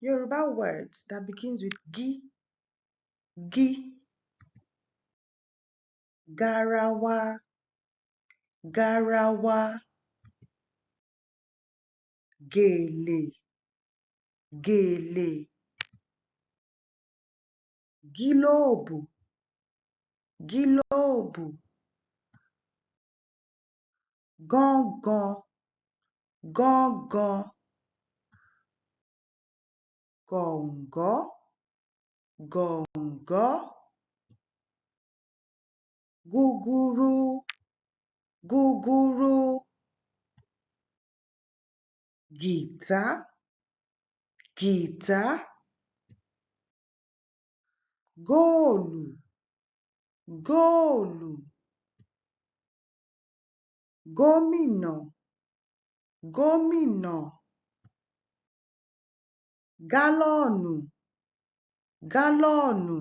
Yoruba words that begins with gi, garawa, garawa, gèlè, gèlè, gílóòbù, gílóòbù, gángan, gángan, gọ̀ǹgọ́, gọ̀ǹgọ́, gúgúrú, gúgúrú, gìtá, gìtá, góòlù, góòlù, gómìnà, gómìnà, gálọ̀nù, gálọ̀nù.